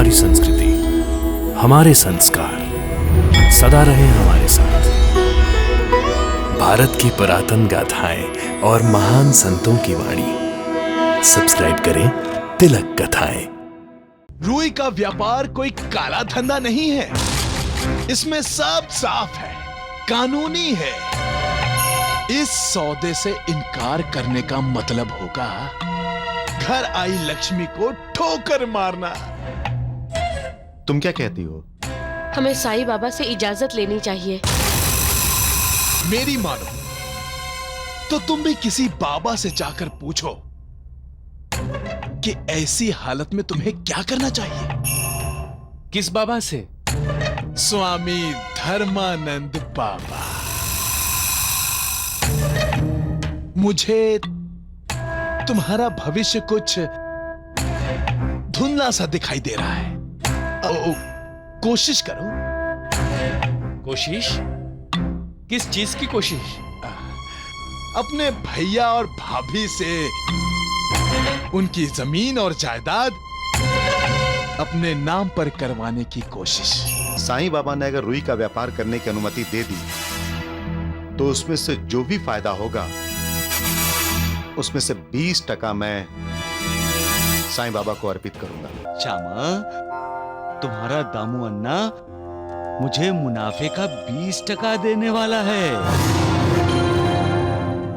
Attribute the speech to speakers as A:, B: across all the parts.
A: हमारी संस्कृति, हमारे संस्कार सदा रहे हमारे साथ। भारत की पुरातन गाथाएं और महान संतों की वाणी। सब्सक्राइब करें तिलक कथाएं।
B: रुई का व्यापार कोई काला धंधा नहीं है। इसमें सब साफ है, कानूनी है। इस सौदे से इनकार करने का मतलब होगा घर आई लक्ष्मी को ठोकर मारना।
C: तुम क्या कहती हो?
D: हमें साईं बाबा से इजाजत लेनी चाहिए।
B: मेरी मानो तो तुम भी किसी बाबा से जाकर पूछो कि ऐसी हालत में तुम्हें क्या करना चाहिए।
E: किस बाबा से?
B: स्वामी धर्मानंद बाबा। मुझे तुम्हारा भविष्य कुछ धुंधला सा दिखाई दे रहा है। कोशिश करो।
E: कोशिश? किस चीज की कोशिश?
B: अपने भैया और भाभी से उनकी जमीन और जायदाद अपने नाम पर करवाने की कोशिश।
C: साईं बाबा ने अगर रुई का व्यापार करने की अनुमति दे दी तो उसमें से जो भी फायदा होगा उसमें से 20% मैं साईं बाबा को अर्पित करूंगा।
F: श्यामा, तुम्हारा दामू अन्ना मुझे मुनाफे का 20% देने वाला है।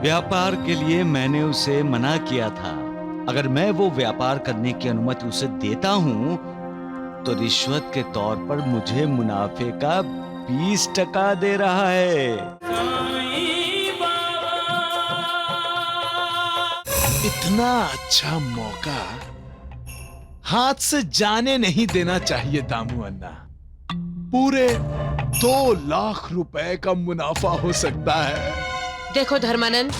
F: व्यापार के लिए मैंने उसे मना किया था। अगर मैं वो व्यापार करने की अनुमति उसे देता हूं तो रिश्वत के तौर पर मुझे मुनाफे का 20% दे रहा है।
B: इतना अच्छा मौका हाथ से जाने नहीं देना चाहिए दामू अन्ना। पूरे 2 लाख रुपए का मुनाफा हो सकता है।
D: देखो धर्मानंद,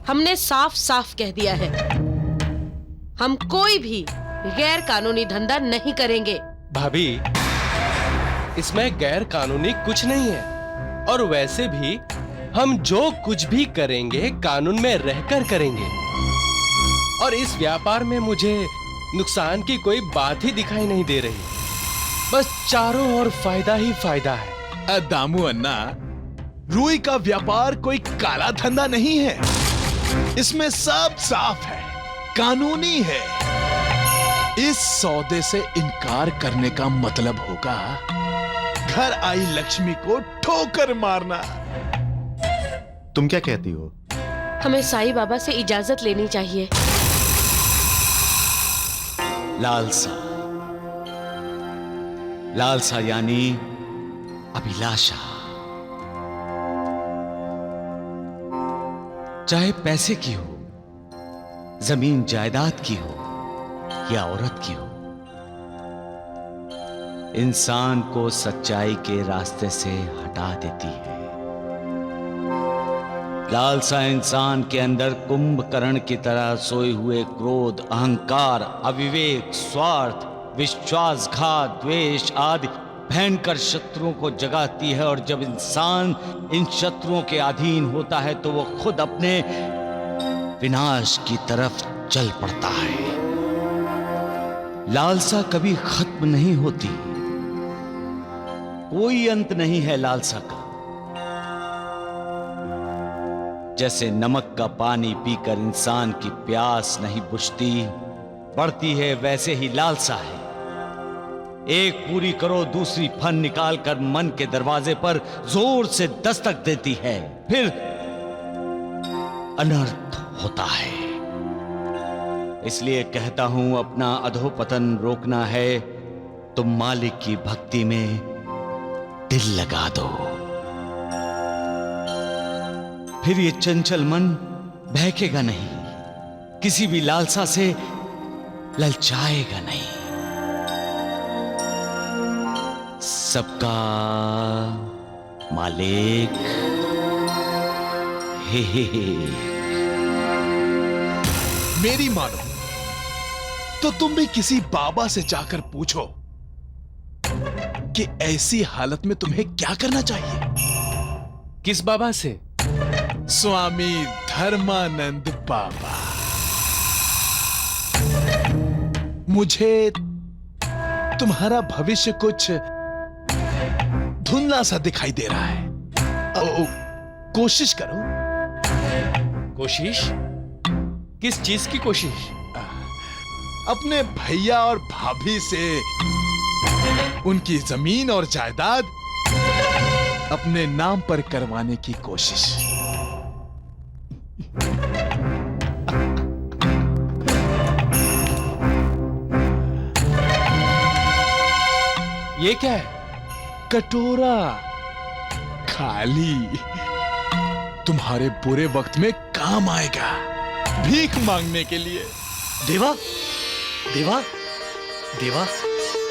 D: हमने साफ साफ कह दिया है, हम कोई भी गैर कानूनी धंधा नहीं करेंगे।
E: भाभी, इसमें गैर कानूनी कुछ नहीं है। और वैसे भी हम जो कुछ भी करेंगे कानून में रहकर करेंगे। और इस व्यापार में मुझे नुकसान की कोई बात ही दिखाई नहीं दे रही। बस चारों ओर फायदा ही फायदा है।
B: दामू अन्ना, रुई का व्यापार कोई काला धंधा नहीं है। इसमें सब साफ है, कानूनी है। इस सौदे से इनकार करने का मतलब होगा घर आई लक्ष्मी को ठोकर मारना।
C: तुम क्या कहती हो?
D: हमें साईं बाबा से इजाजत लेनी चाहिए।
F: लालसा, लालसा यानी अभिलाषा। चाहे पैसे की हो, जमीन जायदाद की हो या औरत की हो, इंसान को सच्चाई के रास्ते से हटा देती है। लालसा इंसान के अंदर कुंभकर्ण की तरह सोए हुए क्रोध, अहंकार, अविवेक, स्वार्थ, विश्वासघात, द्वेष आदि भयंकर शत्रुओं को जगाती है। और जब इंसान इन शत्रुओं के अधीन होता है तो वो खुद अपने विनाश की तरफ चल पड़ता है। लालसा कभी खत्म नहीं होती, कोई अंत नहीं है लालसा का। जैसे नमक का पानी पीकर इंसान की प्यास नहीं बुझती, बढ़ती है, वैसे ही लालसा है। एक पूरी करो, दूसरी फन निकालकर मन के दरवाजे पर जोर से दस्तक देती है, फिर अनर्थ होता है। इसलिए कहता हूं, अपना अधोपतन रोकना है तो मालिक की भक्ति में दिल लगा दो। फिर ये चंचल मन बहकेगा नहीं, किसी भी लालसा से ललचाएगा नहीं। सबका मालिक हे।
B: मेरी मानो तो तुम भी किसी बाबा से जाकर पूछो कि ऐसी हालत में तुम्हें क्या करना चाहिए।
E: किस बाबा से?
B: स्वामी धर्मानंद बाबा। मुझे तुम्हारा भविष्य कुछ धुंधला सा दिखाई दे रहा है। कोशिश करो।
E: कोशिश? किस चीज की कोशिश?
B: अपने भैया और भाभी से उनकी जमीन और जायदाद अपने नाम पर करवाने की कोशिश।
E: ये क्या है?
B: कटोरा खाली, तुम्हारे बुरे वक्त में काम आएगा, भीख मांगने के लिए।
G: देवा, देवा, देवा,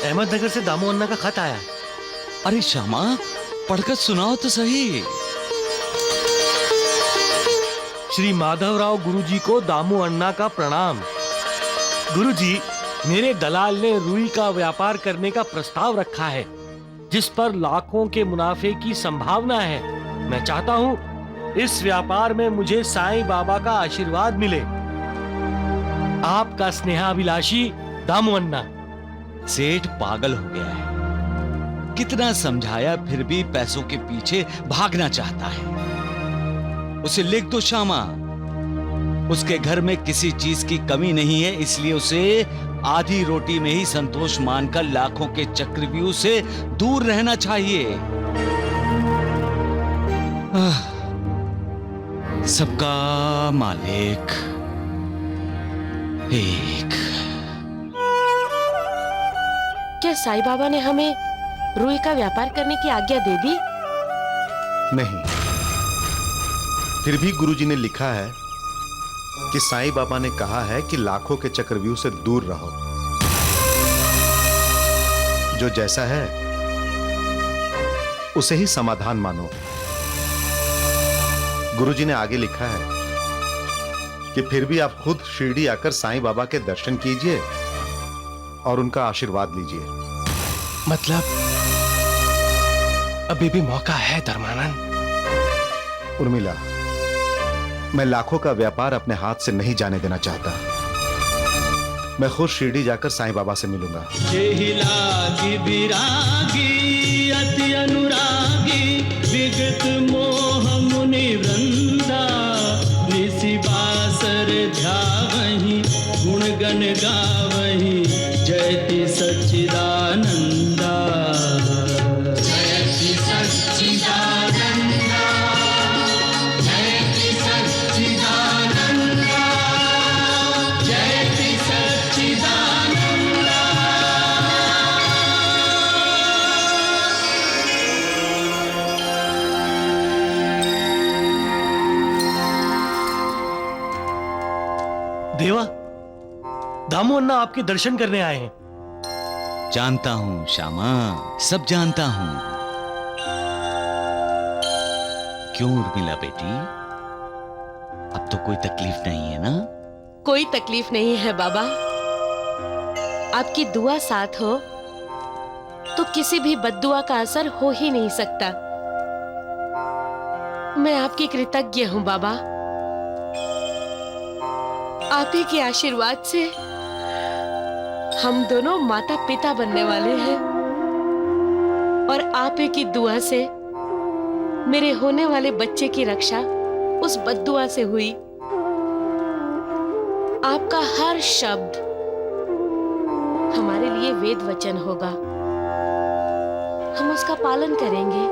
G: अहमदनगर से दामू अन्ना का खत आया।
F: अरे श्यामा, पढ़कर सुनाओ तो सही।
G: श्री माधवराव गुरुजी को दामू अन्ना का प्रणाम। गुरुजी, मेरे दलाल ने रुई का व्यापार करने का प्रस्ताव रखा है, जिस पर लाखों के मुनाफे की संभावना है। मैं चाहता हूं इस व्यापार में मुझे साईं बाबा का आशीर्वाद मिले। आपका स्नेहाभिलाषी दामू अन्ना।
F: सेठ पागल हो गया है, कितना समझाया फिर भी पैसों के पीछे भागना चाहता है। उसे लिख दो श्यामा, उसके घर में किसी चीज की कमी नहीं है, इसलिए उसे आधी रोटी में ही संतोष मानकर लाखों के चक्रव्यूह से दूर रहना चाहिए। सबका मालिक एक।
D: क्या साईं बाबा ने हमें रुई का व्यापार करने की आज्ञा दे दी?
C: नहीं, फिर भी गुरुजी ने लिखा है कि साईं बाबा ने कहा है कि लाखों के चक्रव्यूह से दूर रहो। जो जैसा है उसे ही समाधान मानो। गुरुजी ने आगे लिखा है कि फिर भी आप खुद शिरडी आकर साईं बाबा के दर्शन कीजिए और उनका आशीर्वाद लीजिए।
E: मतलब अभी भी मौका है धर्मानंद।
C: उर्मिला, मैं लाखों का व्यापार अपने हाथ से नहीं जाने देना चाहता। मैं खुद शिरडी जाकर साईं बाबा से मिलूंगा।
H: लागी विरागी अति अनुरागी विगत मोह मुनि वृंदा निसि बासर ध्यावहि गुण गण गावहि जयति सच्चिदानंदा। जयति सच्चिदानंदा, जयति सच्चिदानंदा, जयति सच्चिदानंदा।
G: देवा, दामू अन्ना आपके दर्शन करने आए हैं।
F: जानता हूं श्यामा, सब जानता हूं। क्यों उर्मिला बेटी, अब तो कोई तकलीफ नहीं है ना?
D: कोई तकलीफ नहीं है बाबा। आपकी दुआ साथ हो तो किसी भी बद्दुआ का असर हो ही नहीं सकता। मैं आपकी कृतज्ञ हूं बाबा। आप ही के आशीर्वाद से हम दोनों माता पिता बनने वाले हैं, और आप ही की दुआ से मेरे होने वाले बच्चे की रक्षा उस बद्दुआ से हुई। आपका हर शब्द हमारे लिए वेद वचन होगा, हम उसका पालन करेंगे।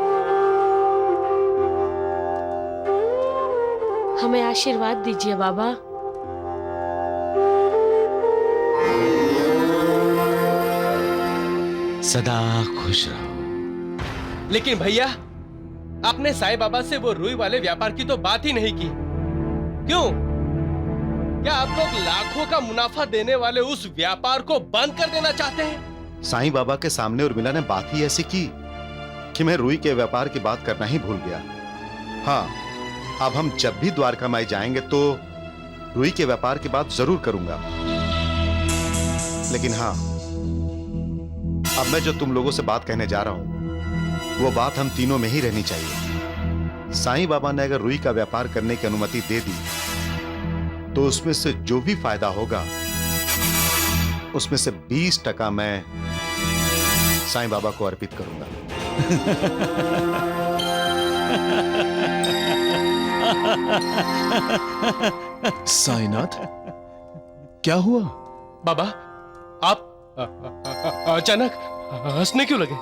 D: हमें आशीर्वाद दीजिए बाबा।
F: सदा खुश रहो।
E: लेकिन भैया, आपने साईं बाबा से वो रुई वाले व्यापार की तो बात ही नहीं की। क्यों? क्या आप लोग लाखों का मुनाफा देने वाले उस व्यापार को बंद कर देना चाहते हैं?
C: साईं बाबा के सामने उर्मिला ने बात ही ऐसी की कि मैं रुई के व्यापार की बात करना ही भूल गया। हाँ, अब हम जब भी द्वारका माई जाएंगे तो रुई के व्यापार की बात जरूर करूंगा। लेकिन हाँ, अब मैं जो तुम लोगों से बात कहने जा रहा हूं वो बात हम तीनों में ही रहनी चाहिए। साईं बाबा ने अगर रुई का व्यापार करने की अनुमति दे दी तो उसमें से जो भी फायदा होगा उसमें से 20% मैं साईं बाबा को अर्पित करूंगा।
B: साईनाथ, क्या हुआ?
E: बाबा, आप अचानक हंसने क्यों लगे?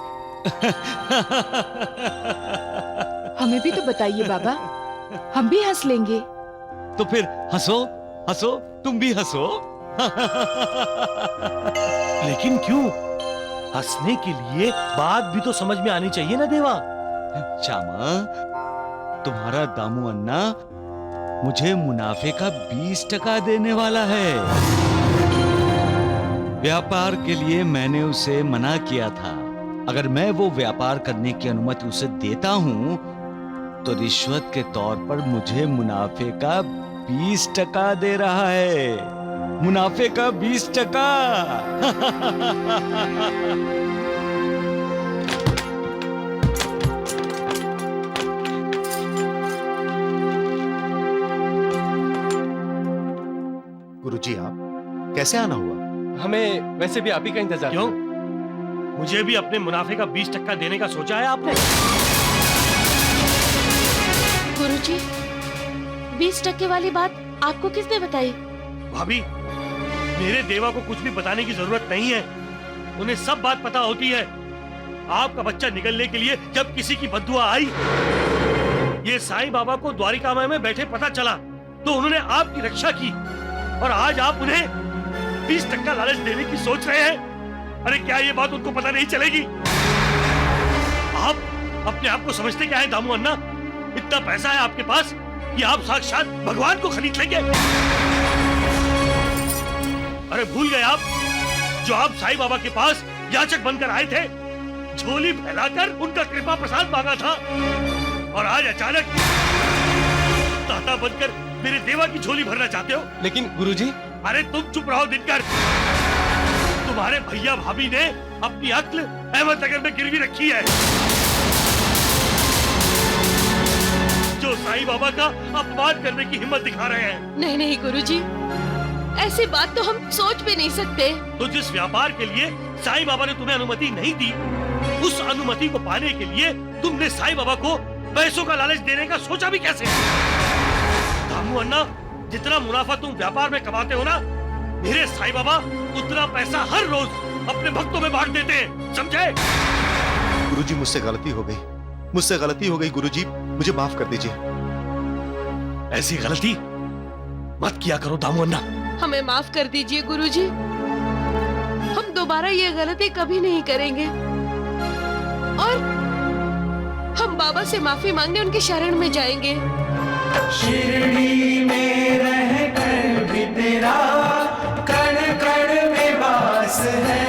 I: हमें भी तो बताइए बाबा, हम भी हंस लेंगे।
F: तो फिर हंसो, हंसो, तुम भी हंसो।
G: लेकिन क्यों? हंसने के लिए बात भी तो समझ में आनी चाहिए ना देवा।
F: श्यामा, तुम्हारा दामू अन्ना मुझे मुनाफे का 20% देने वाला है। व्यापार के लिए मैंने उसे मना किया था। अगर मैं वो व्यापार करने की अनुमति उसे देता हूं तो रिश्वत के तौर पर मुझे मुनाफे का 20% दे रहा है। मुनाफे का 20%।
C: गुरुजी, आप कैसे आना हुआ?
E: हमें वैसे भी आप ही का इंतजार
G: क्यों?
E: था।
G: मुझे भी अपने मुनाफे का 20% देने का सोचा है आपने?
D: गुरुजी, 20% वाली बात आपको किसने बताई?
G: भाभी, मेरे देवा को कुछ भी बताने की जरूरत नहीं है। उन्हें सब बात पता होती है। आपका बच्चा निकलने के लिए जब किसी की बद्दुआ आई, ये साईं बाबा को द्वारिका में बैठे पता चला तो उन्होंने आपकी रक्षा की, और आज आप उन्हें 20% लालच देने की सोच रहे हैं। अरे क्या ये बात उनको पता नहीं चलेगी? आप अपने आप को समझते क्या है दामू अन्ना? इतना पैसा है आपके पास कि आप साक्षात भगवान को खरीद लेंगे। अरे भूल गए आप, जो आप साईं बाबा के पास याचक बनकर आए थे, झोली फैलाकर उनका कृपा प्रसाद मांगा था, और आज अचानक दाता बनकर मेरे देवा की झोली भरना चाहते हो?
E: लेकिन गुरुजी,
G: अरे तुम चुप रहो दिनकर। तुम्हारे भैया भाभी ने अपनी अक्ल अहमदनगर में गिरवी रखी है। जो साईं बाबा का अपमान करने की हिम्मत दिखा रहे हैं।
D: नहीं नहीं गुरुजी, ऐसी बात तो हम सोच भी नहीं सकते।
G: तो जिस व्यापार के लिए साईं बाबा ने तुम्हें अनुमति नहीं दी, उस अनुमति को पाने के लिए तुमने साईं बाबा को पैसों का लालच देने का सोचा भी कैसे? दामू अन्ना, जितना मुनाफा तुम व्यापार में कमाते हो ना, मेरे साईं बाबा उतना पैसा हर रोज अपने भक्तों में बांट देते हैं, समझे?
C: गुरुजी, मुझसे गलती हो गई, मुझसे गलती हो गई गुरुजी, मुझे माफ कर दीजिए।
G: ऐसी गलती मत किया करो दामू अन्ना।
D: हमें माफ कर दीजिए गुरुजी, हम दोबारा ये गलती कभी नहीं करेंगे, और हम बाबा से माफी मांगने उनके शरण में जाएंगे।
H: शिरडी में रह कर भी तेरा कण कण में वास है।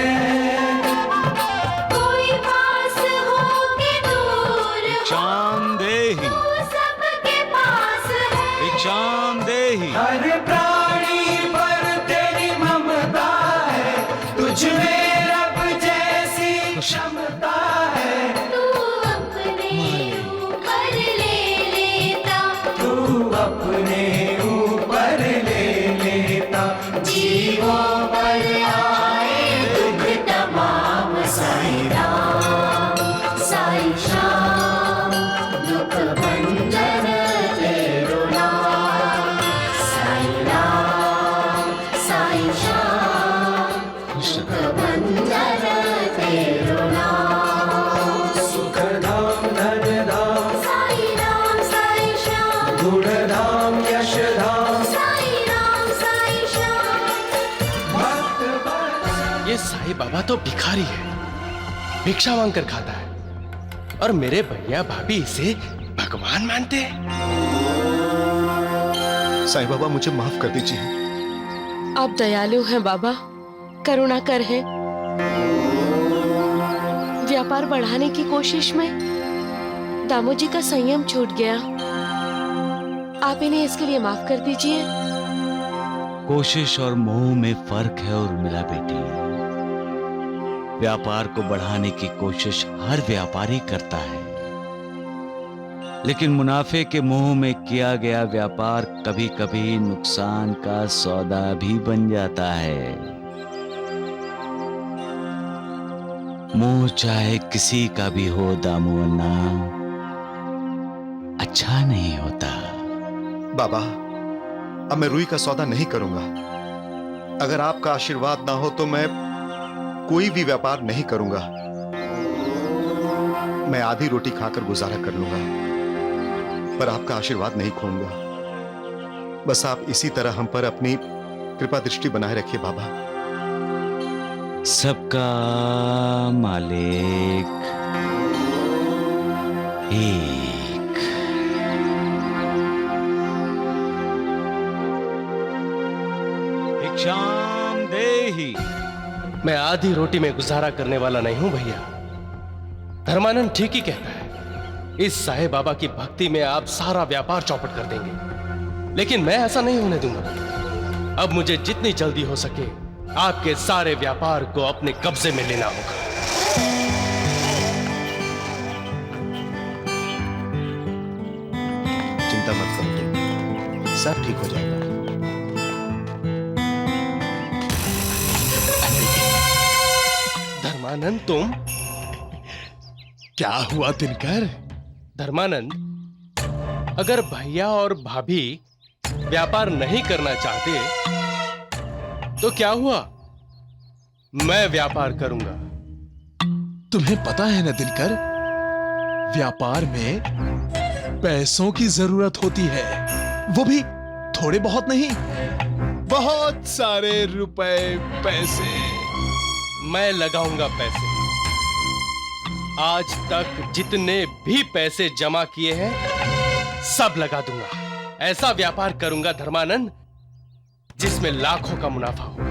J: कोई पास हो के दूर हो,
F: भिक्षाम देहि,
J: तू सबके पास है।
F: भिक्षाम देहि।
H: हर प्राणी पर तेरी ममता है, तुझ में रब जैसी क्षमता है।
J: तू अपने ऊपर ले लेता,
H: तू अपने ऊपर ले लेता, जीवों पर आए दुख तमाम। साईं राम, साईं श्याम, दुख भंजन तेरो नाम। साईं राम, साईं श्याम, दुख भंजन तेरो नाम। सुख धाम, धन धाम, साईं राम, साईं श्याम, गुण धाम, यश धाम, साईं राम, साईं श्याम। भक्त वत्सल,
E: ये साईं बाबा तो भिखारी है, भिक्षा मांग कर खाता है, और मेरे भैया भाभी इसे भगवान मानते हैं।
C: साईं बाबा, मुझे माफ कर दीजिए।
D: आप दयालु हैं बाबा, करुणाकर हैं। व्यापार बढ़ाने की कोशिश में दामू जी का संयम छूट गया, आप इन्हें इसके लिए माफ कर दीजिए।
F: कोशिश और मोह में फर्क है उर्मिला बेटी। व्यापार को बढ़ाने की कोशिश हर व्यापारी करता है, लेकिन मुनाफे के मोह में किया गया व्यापार कभी कभी नुकसान का सौदा भी बन जाता है। मुंह चाहे किसी का भी हो दामू अन्ना, अच्छा नहीं होता।
C: बाबा, अब मैं रुई का सौदा नहीं करूंगा। अगर आपका आशीर्वाद ना हो तो मैं कोई भी व्यापार नहीं करूंगा। मैं आधी रोटी खाकर गुजारा कर लूंगा, पर आपका आशीर्वाद नहीं खोऊंगा। बस आप इसी तरह हम पर अपनी कृपा दृष्टि बनाए रखिए बाबा।
F: सबका मालिक एक। भिक्षाम देहि।
E: मैं आधी रोटी में गुजारा करने वाला नहीं हूं भैया। धर्मानंद ठीक ही कहता है। इस साईं बाबा की भक्ति में आप सारा व्यापार चौपट कर देंगे, लेकिन मैं ऐसा नहीं होने दूंगा। अब मुझे जितनी जल्दी हो सके आपके सारे व्यापार को अपने कब्जे में लेना होगा।
C: चिंता मत करो तुम, सब ठीक हो जाएगा।
E: धर्मानंद, तुम?
B: क्या हुआ दिनकर?
E: धर्मानंद, अगर भैया और भाभी व्यापार नहीं करना चाहते तो क्या हुआ, मैं व्यापार करूंगा।
B: तुम्हें पता है ना दिनकर, व्यापार में पैसों की जरूरत होती है, वो भी थोड़े बहुत नहीं, बहुत सारे रुपए पैसे।
E: मैं लगाऊंगा पैसे। आज तक जितने भी पैसे जमा किए हैं सब लगा दूंगा। ऐसा व्यापार करूंगा धर्मानंद जिसमें लाखों का मुनाफा होगा।